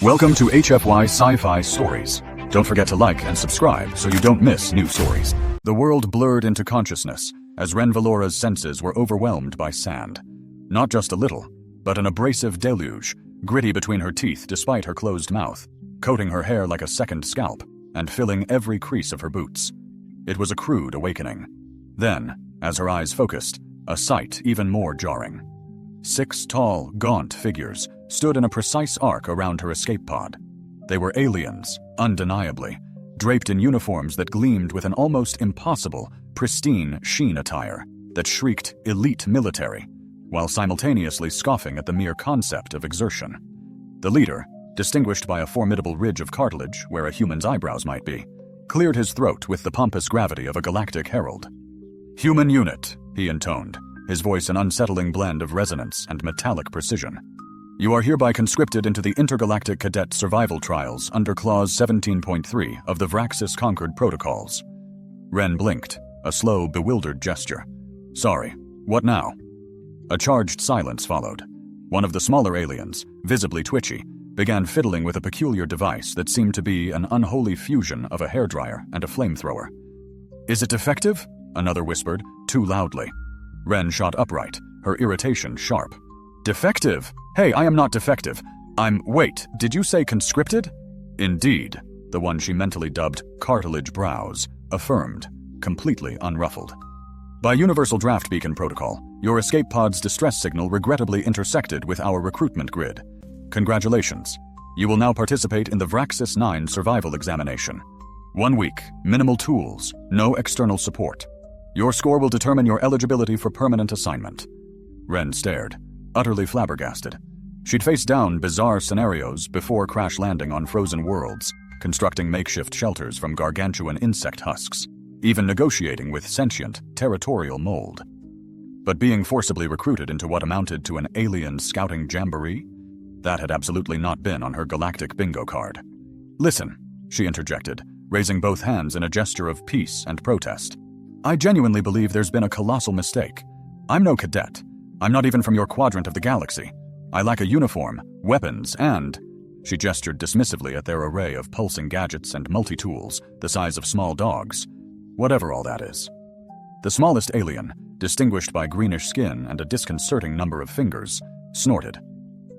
Welcome to HFY Sci-Fi Stories. Don't forget to like and subscribe so you don't miss new stories. The world blurred into consciousness as Ren Valora's senses were overwhelmed by sand. Not just a little, but an abrasive deluge, gritty between her teeth despite her closed mouth, coating her hair like a second scalp, and filling every crease of her boots. It was a crude awakening. Then, as her eyes focused, a sight even more jarring. 6 tall, gaunt figures stood in a precise arc around her escape pod. They were aliens, undeniably, draped in uniforms that gleamed with an almost impossible, pristine sheen attire that shrieked elite military, while simultaneously scoffing at the mere concept of exertion. The leader, distinguished by a formidable ridge of cartilage where a human's eyebrows might be, cleared his throat with the pompous gravity of a galactic herald. "Human unit," he intoned, his voice an unsettling blend of resonance and metallic precision. "You are hereby conscripted into the Intergalactic Cadet Survival Trials under Clause 17.3 of the Vraxis Concord Protocols." Ren blinked, a slow, bewildered gesture. "Sorry, what now?" A charged silence followed. One of the smaller aliens, visibly twitchy, began fiddling with a peculiar device that seemed to be an unholy fusion of a hairdryer and a flamethrower. "Is it defective?" another whispered, too loudly. Ren shot upright, her irritation sharp. "Defective? Hey, I am not defective. Wait, did you say conscripted?" "Indeed," the one she mentally dubbed Cartilage Brows affirmed, completely unruffled. "By Universal Draft Beacon Protocol, your escape pod's distress signal regrettably intersected with our recruitment grid. Congratulations. You will now participate in the Vraxis 9 survival examination. 1 week, minimal tools, no external support. Your score will determine your eligibility for permanent assignment." Ren stared, utterly flabbergasted. She'd faced down bizarre scenarios before crash landing on frozen worlds, constructing makeshift shelters from gargantuan insect husks, even negotiating with sentient, territorial mold. But being forcibly recruited into what amounted to an alien scouting jamboree? That had absolutely not been on her galactic bingo card. "Listen," she interjected, raising both hands in a gesture of peace and protest. "I genuinely believe there's been a colossal mistake. I'm no cadet. I'm not even from your quadrant of the galaxy. I lack a uniform, weapons, and..." She gestured dismissively at their array of pulsing gadgets and multi-tools the size of small dogs. Whatever all that is. The smallest alien, distinguished by greenish skin and a disconcerting number of fingers, snorted.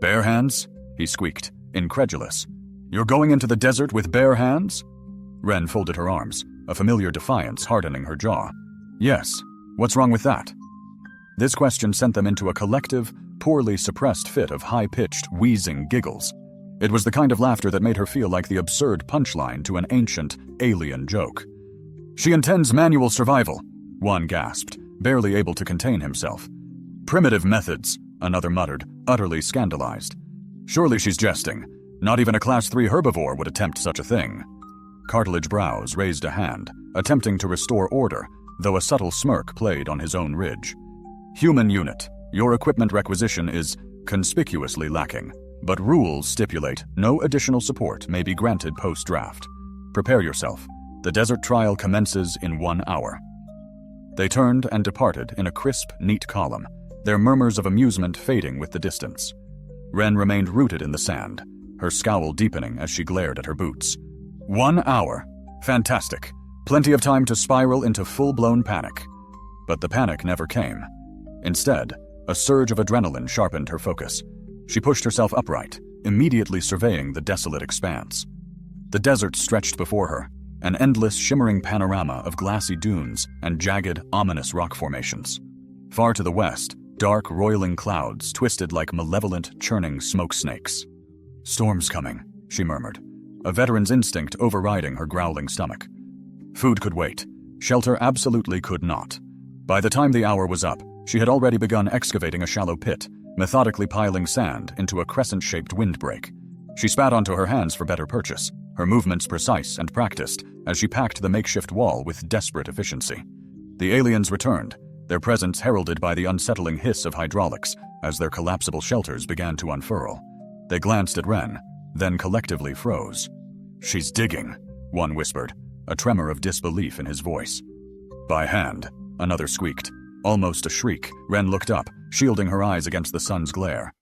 "Bare hands?" he squeaked, incredulous. "You're going into the desert with bare hands?" Ren folded her arms, a familiar defiance hardening her jaw. "Yes. What's wrong with that?" This question sent them into a collective, poorly suppressed fit of high-pitched, wheezing giggles. It was the kind of laughter that made her feel like the absurd punchline to an ancient, alien joke. "She intends manual survival," one gasped, barely able to contain himself. "Primitive methods," another muttered, utterly scandalized. "Surely she's jesting. Not even a Class 3 herbivore would attempt such a thing." Cartilage Brows raised a hand, attempting to restore order, though a subtle smirk played on his own ridge. "Human unit, your equipment requisition is conspicuously lacking, but rules stipulate no additional support may be granted post-draft. Prepare yourself. The desert trial commences in 1 hour." They turned and departed in a crisp, neat column, their murmurs of amusement fading with the distance. Ren remained rooted in the sand, her scowl deepening as she glared at her boots. 1 hour. Fantastic. Plenty of time to spiral into full-blown panic. But the panic never came. Instead, a surge of adrenaline sharpened her focus. She pushed herself upright, immediately surveying the desolate expanse. The desert stretched before her, an endless shimmering panorama of glassy dunes and jagged, ominous rock formations. Far to the west, dark, roiling clouds twisted like malevolent, churning smoke snakes. "Storm's coming," she murmured, a veteran's instinct overriding her growling stomach. Food could wait. Shelter absolutely could not. By the time the hour was up, she had already begun excavating a shallow pit, methodically piling sand into a crescent-shaped windbreak. She spat onto her hands for better purchase, her movements precise and practiced as she packed the makeshift wall with desperate efficiency. The aliens returned, their presence heralded by the unsettling hiss of hydraulics as their collapsible shelters began to unfurl. They glanced at Ren, then collectively froze. "She's digging," one whispered, a tremor of disbelief in his voice. "By hand," another squeaked. Almost a shriek, Ren looked up, shielding her eyes against the sun's glare.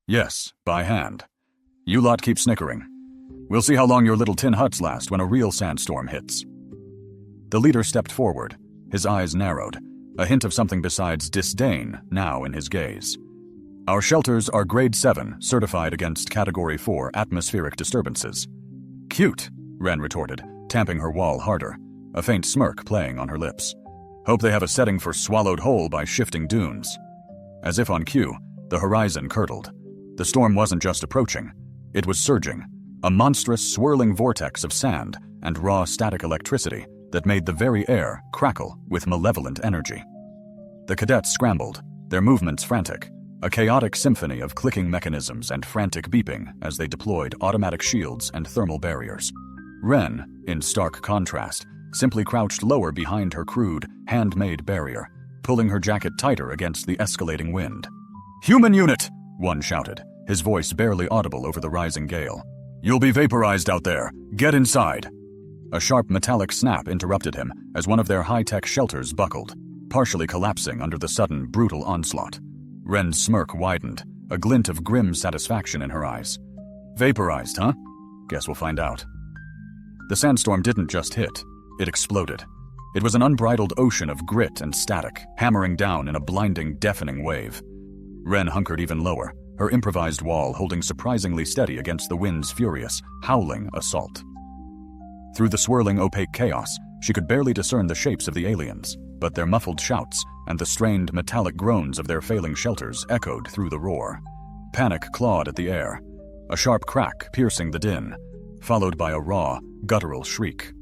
"Yes, by hand." You lot keep snickering. We'll see how long your little tin huts last when a real sandstorm hits. The leader stepped forward, his eyes narrowed, a hint of something besides disdain now in his gaze. Our shelters are Grade 7, certified against Category 4 atmospheric disturbances. Cute, Wren retorted, tamping her wall harder, a faint smirk playing on her lips. Hope they have a setting for swallowed whole by shifting dunes. As if on cue, the horizon curdled. The storm wasn't just approaching, it was surging, a monstrous swirling vortex of sand and raw static electricity that made the very air crackle with malevolent energy. The cadets scrambled, their movements frantic, a chaotic symphony of clicking mechanisms and frantic beeping as they deployed automatic shields and thermal barriers. Wren, in stark contrast, simply crouched lower behind her crude, handmade barrier, pulling her jacket tighter against the escalating wind. "Human unit!" one shouted, his voice barely audible over the rising gale. "You'll be vaporized out there. Get inside!" A sharp metallic snap interrupted him as one of their high-tech shelters buckled, partially collapsing under the sudden, brutal onslaught. Wren's smirk widened, a glint of grim satisfaction in her eyes. "Vaporized, huh? Guess we'll find out." The sandstorm didn't just hit, it exploded. It was an unbridled ocean of grit and static, hammering down in a blinding, deafening wave. Wren hunkered even lower, her improvised wall holding surprisingly steady against the wind's furious, howling assault. Through the swirling, opaque chaos, she could barely discern the shapes of the aliens, but their muffled shouts and the strained, metallic groans of their failing shelters echoed through the roar. Panic clawed at the air, a sharp crack piercing the din, followed by a raw, guttural shriek.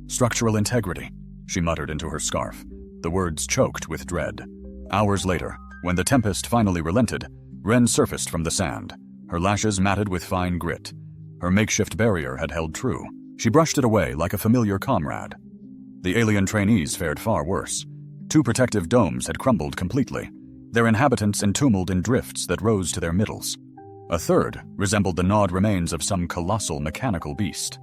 "Structural integrity," she muttered into her scarf, the words choked with dread. Hours later, when the tempest finally relented, Wren surfaced from the sand, her lashes matted with fine grit. Her makeshift barrier had held true. She brushed it away like a familiar comrade. The alien trainees fared far worse. 2 protective domes had crumbled completely, their inhabitants entombed in drifts that rose to their middles. A 3rd resembled the gnawed remains of some colossal mechanical beast.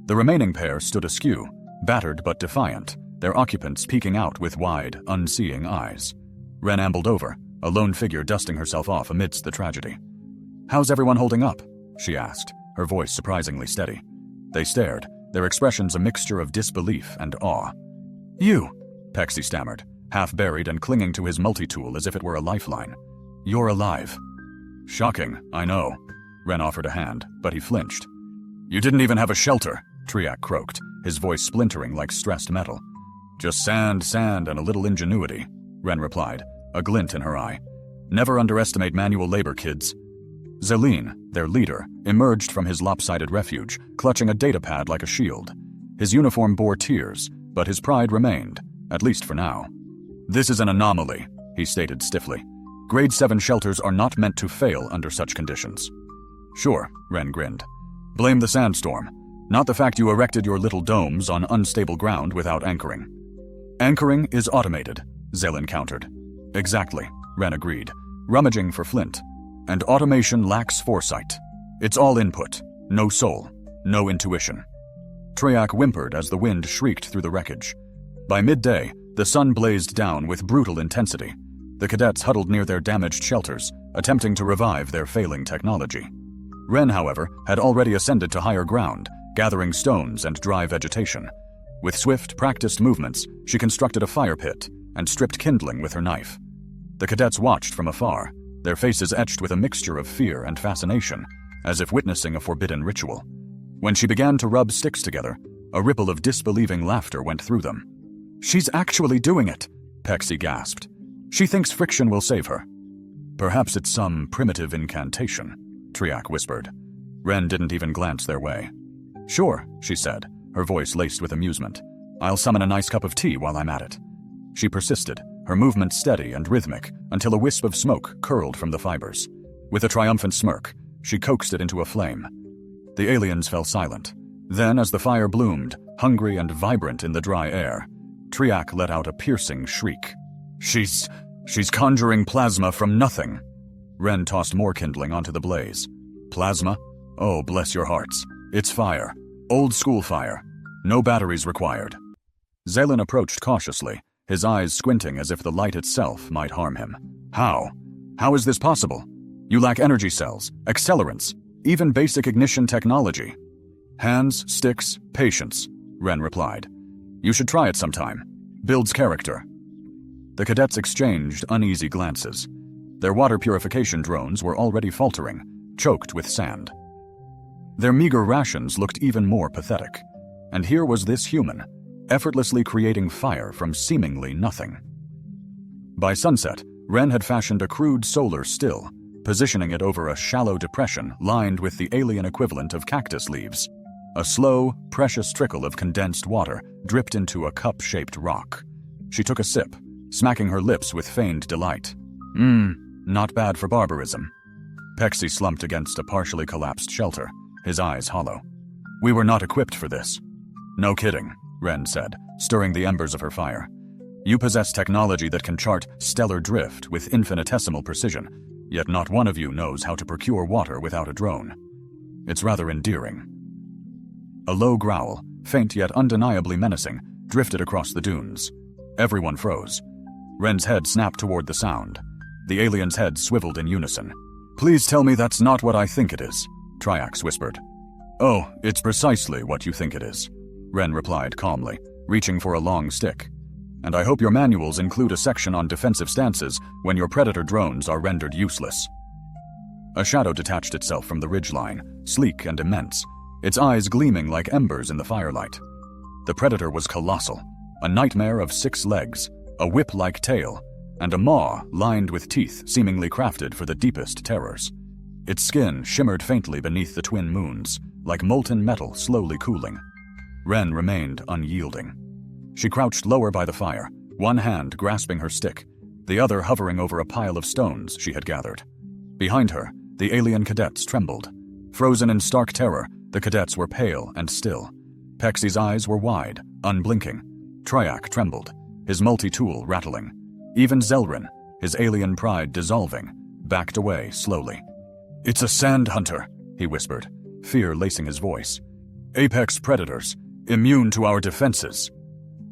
The remaining pair stood askew, battered but defiant, their occupants peeking out with wide, unseeing eyes. Wren ambled over, a lone figure dusting herself off amidst the tragedy. "How's everyone holding up?" she asked, her voice surprisingly steady. They stared, their expressions a mixture of disbelief and awe. "You," Pexy stammered, half buried and clinging to his multi-tool as if it were a lifeline. "You're alive." "Shocking, I know." Wren offered a hand, but he flinched. "You didn't even have a shelter," Triac croaked, his voice splintering like stressed metal. "Just sand, and a little ingenuity," Wren replied, a glint in her eye. "Never underestimate manual labor, kids." Zeline, their leader, emerged from his lopsided refuge, clutching a datapad like a shield. His uniform bore tears, but his pride remained, at least for now. "This is an anomaly," he stated stiffly. "Grade 7 shelters are not meant to fail under such conditions." "Sure," Wren grinned. "Blame the sandstorm, not the fact you erected your little domes on unstable ground without anchoring." "Anchoring is automated," Zelin countered. "Exactly," Wren agreed, rummaging for flint. "And automation lacks foresight. It's all input, no soul, no intuition." Triac whimpered as the wind shrieked through the wreckage. By midday, the sun blazed down with brutal intensity. The cadets huddled near their damaged shelters, attempting to revive their failing technology. Wren, however, had already ascended to higher ground, gathering stones and dry vegetation. With swift, practiced movements, she constructed a fire pit and stripped kindling with her knife. The cadets watched from afar, their faces etched with a mixture of fear and fascination, as if witnessing a forbidden ritual. When she began to rub sticks together, a ripple of disbelieving laughter went through them. "She's actually doing it," Pexy gasped. "She thinks friction will save her." "Perhaps it's some primitive incantation," Triac whispered. Wren didn't even glance their way. "Sure," she said, her voice laced with amusement. "I'll summon a nice cup of tea while I'm at it." She persisted, her movements steady and rhythmic, until a wisp of smoke curled from the fibers. With a triumphant smirk, she coaxed it into a flame. The aliens fell silent. Then, as the fire bloomed, hungry and vibrant in the dry air, Triac let out a piercing shriek. She's conjuring plasma from nothing." Wren tossed more kindling onto the blaze. "Plasma? Oh, bless your hearts. It's fire. Old school fire. No batteries required." Zelin approached cautiously, his eyes squinting as if the light itself might harm him. How? How is this possible? You lack energy cells, accelerants. Even basic ignition technology. Hands, sticks, patience, Ren replied. You should try it sometime. Builds character. The cadets exchanged uneasy glances. Their water purification drones were already faltering, choked with sand. Their meager rations looked even more pathetic. And here was this human, effortlessly creating fire from seemingly nothing. By sunset, Ren had fashioned a crude solar still, positioning it over a shallow depression lined with the alien equivalent of cactus leaves. A slow, precious trickle of condensed water dripped into a cup-shaped rock. She took a sip, smacking her lips with feigned delight. Not bad for barbarism. Pexi slumped against a partially collapsed shelter, his eyes hollow. We were not equipped for this. No kidding, Ren said, stirring the embers of her fire. You possess technology that can chart stellar drift with infinitesimal precision, yet not one of you knows how to procure water without a drone. It's rather endearing. A low growl, faint yet undeniably menacing, drifted across the dunes. Everyone froze. Ren's head snapped toward the sound. The alien's head swiveled in unison. Please tell me that's not what I think it is, Triax whispered. Oh, it's precisely what you think it is, Ren replied calmly, reaching for a long stick. And I hope your manuals include a section on defensive stances when your predator drones are rendered useless. A shadow detached itself from the ridgeline, sleek and immense, its eyes gleaming like embers in the firelight. The predator was colossal, a nightmare of 6 legs, a whip-like tail, and a maw lined with teeth seemingly crafted for the deepest terrors. Its skin shimmered faintly beneath the twin moons, like molten metal slowly cooling. Ren remained unyielding. She crouched lower by the fire, one hand grasping her stick, the other hovering over a pile of stones she had gathered. Behind her, the alien cadets trembled. Frozen in stark terror, the cadets were pale and still. Pexi's eyes were wide, unblinking. Triac trembled, his multi-tool rattling. Even Zelrin, his alien pride dissolving, backed away slowly. It's a sand hunter, he whispered, fear lacing his voice. Apex predators, immune to our defenses.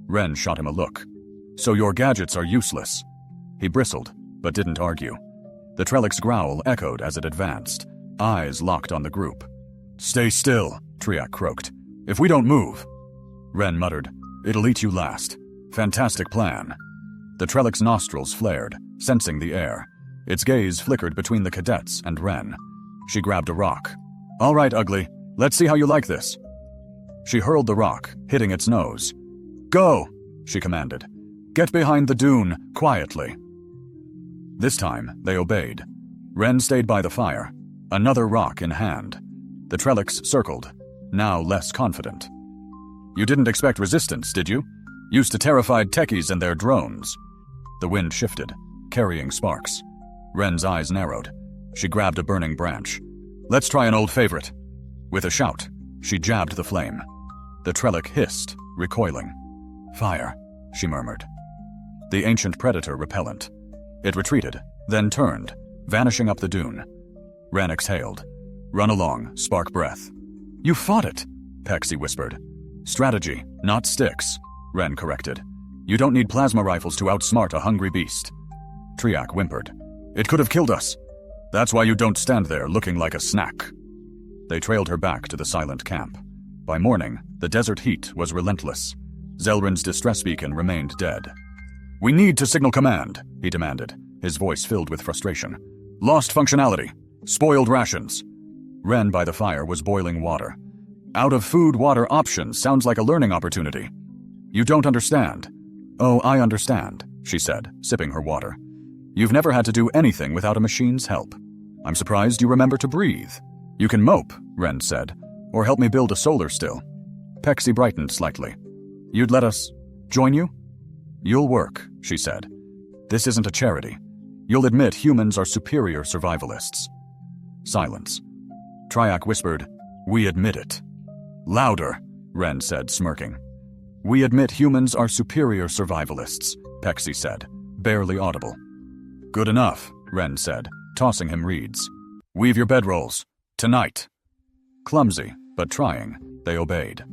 Ren shot him a look. So your gadgets are useless. He bristled, but didn't argue. The Trellick's growl echoed as it advanced, eyes locked on the group. Stay still, Triac croaked. If we don't move. Ren muttered, it'll eat you last. Fantastic plan. The Trellick's nostrils flared, sensing the air. Its gaze flickered between the cadets and Ren. She grabbed a rock. All right, ugly. Let's see how you like this. She hurled the rock, hitting its nose. Go, she commanded. Get behind the dune, quietly. This time, they obeyed. Ren stayed by the fire, another rock in hand. The Trellicks circled, now less confident. You didn't expect resistance, did you? Used to terrified techies and their drones. The wind shifted, carrying sparks. Ren's eyes narrowed. She grabbed a burning branch. Let's try an old favorite. With a shout, she jabbed the flame. The Trellick hissed, recoiling. Fire, she murmured. The ancient predator repellent. It retreated, then turned, vanishing up the dune. Ren exhaled. Run along, spark breath. You fought it, Pexi whispered. Strategy, not sticks, Ren corrected. You don't need plasma rifles to outsmart a hungry beast. Triac whimpered. It could have killed us. That's why you don't stand there looking like a snack. They trailed her back to the silent camp. By morning, the desert heat was relentless. Zelrin's distress beacon remained dead. We need to signal command, he demanded, his voice filled with frustration. Lost functionality. Spoiled rations. Ren by the fire was boiling water. Out of food water options sounds like a learning opportunity. You don't understand. Oh, I understand, she said, sipping her water. You've never had to do anything without a machine's help. I'm surprised you remember to breathe. You can mope, Ren said, or help me build a solar still. Pexi brightened slightly. You'd let us join you? You'll work, she said. This isn't a charity. You'll admit humans are superior survivalists. Silence. Triac whispered, We admit it. Louder, Ren said, smirking. We admit humans are superior survivalists, Pexi said, barely audible. Good enough, Ren said, tossing him reeds. Weave your bedrolls. Tonight. Clumsy, but trying, they obeyed.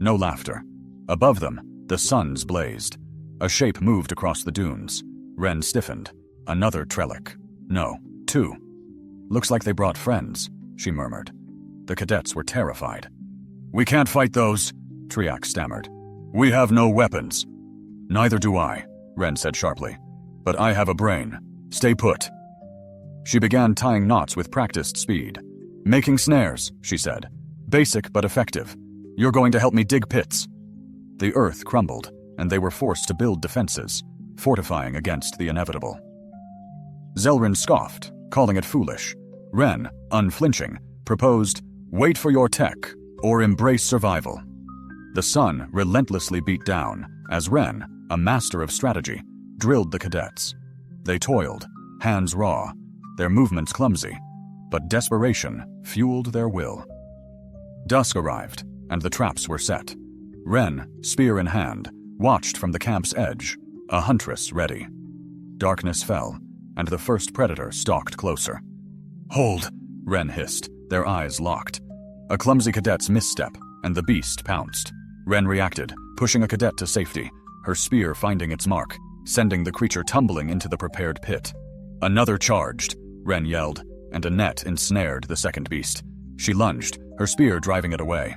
No laughter. Above them, the suns blazed. A shape moved across the dunes. Ren stiffened. Another Trellick. No, 2. Looks like they brought friends, she murmured. The cadets were terrified. "We can't fight those," Triac stammered. "We have no weapons." "Neither do I," Ren said sharply. "But I have a brain. Stay put." She began tying knots with practiced speed. "Making snares," she said. "Basic but effective. You're going to help me dig pits." The earth crumbled, and they were forced to build defenses, fortifying against the inevitable. Zelrin scoffed, calling it foolish. Ren, unflinching, proposed, "Wait for your tech, or embrace survival." The sun relentlessly beat down as Ren, a master of strategy, drilled the cadets. They toiled, hands raw, their movements clumsy, but desperation fueled their will. Dusk arrived, and the traps were set. Ren, spear in hand, watched from the camp's edge, a huntress ready. Darkness fell, and the first predator stalked closer. "Hold," Ren hissed, their eyes locked. A clumsy cadet's misstep, and the beast pounced. Ren reacted, pushing a cadet to safety, her spear finding its mark, sending the creature tumbling into the prepared pit. "Another charged," Ren yelled, and a net ensnared the second beast. She lunged, her spear driving it away.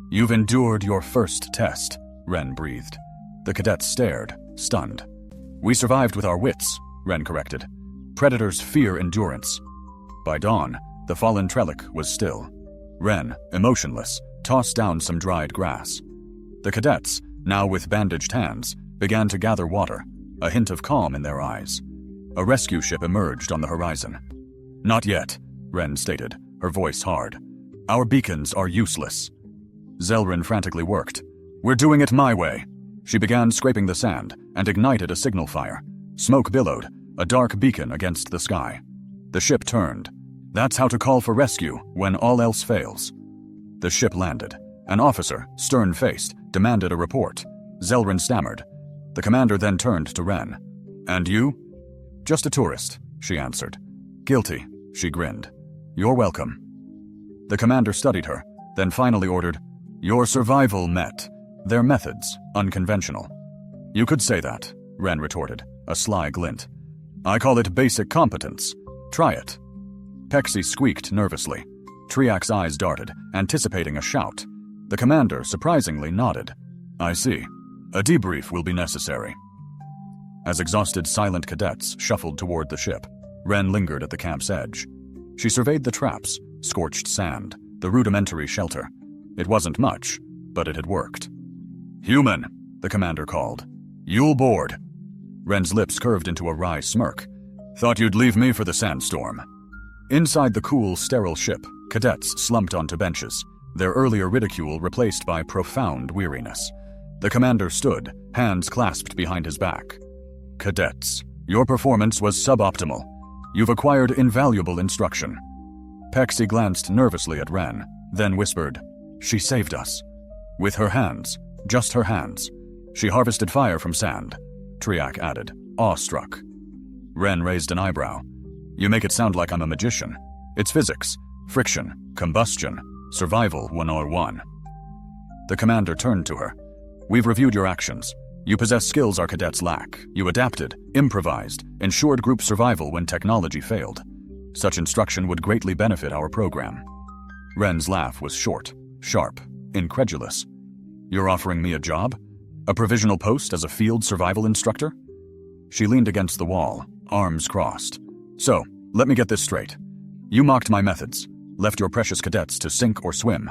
"You've endured your first test," Ren breathed. The cadets stared, stunned. "We survived with our wits," Ren corrected. "Predators fear endurance." By dawn, the fallen Trellick was still. Ren, emotionless, tossed down some dried grass. The cadets, now with bandaged hands, began to gather water, a hint of calm in their eyes. A rescue ship emerged on the horizon. "Not yet," Ren stated, her voice hard. "Our beacons are useless." Zelrin frantically worked. "We're doing it my way." She began scraping the sand and ignited a signal fire. Smoke billowed, a dark beacon against the sky. The ship turned. That's how to call for rescue when all else fails. The ship landed. An officer, stern-faced, demanded a report. Zelrin stammered. The commander then turned to Ren. "And you?" "Just a tourist," she answered. "Guilty," she grinned. "You're welcome." The commander studied her, then finally ordered, "Your survival met. Their methods, unconventional." "You could say that," Ren retorted, a sly glint. "I call it basic competence. Try it." Pexi squeaked nervously. Triac's eyes darted, anticipating a shout. The commander surprisingly nodded. "I see. A debrief will be necessary." As exhausted silent cadets shuffled toward the ship, Ren lingered at the camp's edge. She surveyed the traps, scorched sand, the rudimentary shelter. It wasn't much, but it had worked. "Human," the commander called. "You'll board." Ren's lips curved into a wry smirk. "Thought you'd leave me for the sandstorm." Inside the cool, sterile ship, cadets slumped onto benches, their earlier ridicule replaced by profound weariness. The commander stood, hands clasped behind his back. "Cadets, your performance was suboptimal. You've acquired invaluable instruction." Pexi glanced nervously at Ren, then whispered, "She saved us." With her hands, just her hands. She harvested fire from sand, Triac added, awestruck. Ren raised an eyebrow. "You make it sound like I'm a magician. It's physics, friction, combustion, survival 101. The commander turned to her. "We've reviewed your actions. You possess skills our cadets lack. You adapted, improvised, ensured group survival when technology failed. Such instruction would greatly benefit our program." Ren's laugh was short, sharp, incredulous. "You're offering me a job? A provisional post as a field survival instructor?" She leaned against the wall, arms crossed. "So, let me get this straight. You mocked my methods, left your precious cadets to sink or swim,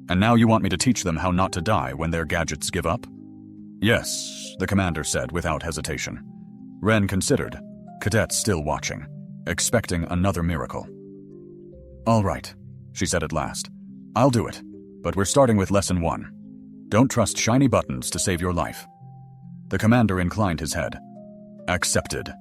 and now you want me to teach them how not to die when their gadgets give up?" "Yes," the commander said without hesitation. Ren considered, cadets still watching, expecting another miracle. "All right," she said at last. "I'll do it, but we're starting with lesson 1. Don't trust shiny buttons to save your life." The commander inclined his head. "Accepted."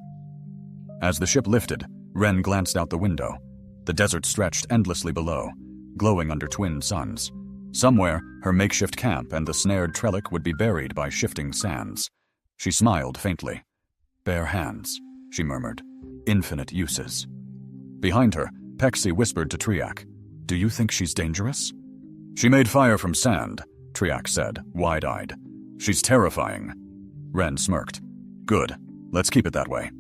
As the ship lifted, Ren glanced out the window. The desert stretched endlessly below, glowing under twin suns. Somewhere, her makeshift camp and the snared Trellick would be buried by shifting sands. She smiled faintly. "Bare hands," she murmured. "Infinite uses." Behind her, Pexi whispered to Triac, "Do you think she's dangerous?" "She made fire from sand," Triac said, wide-eyed. "She's terrifying." Ren smirked. "Good. Let's keep it that way."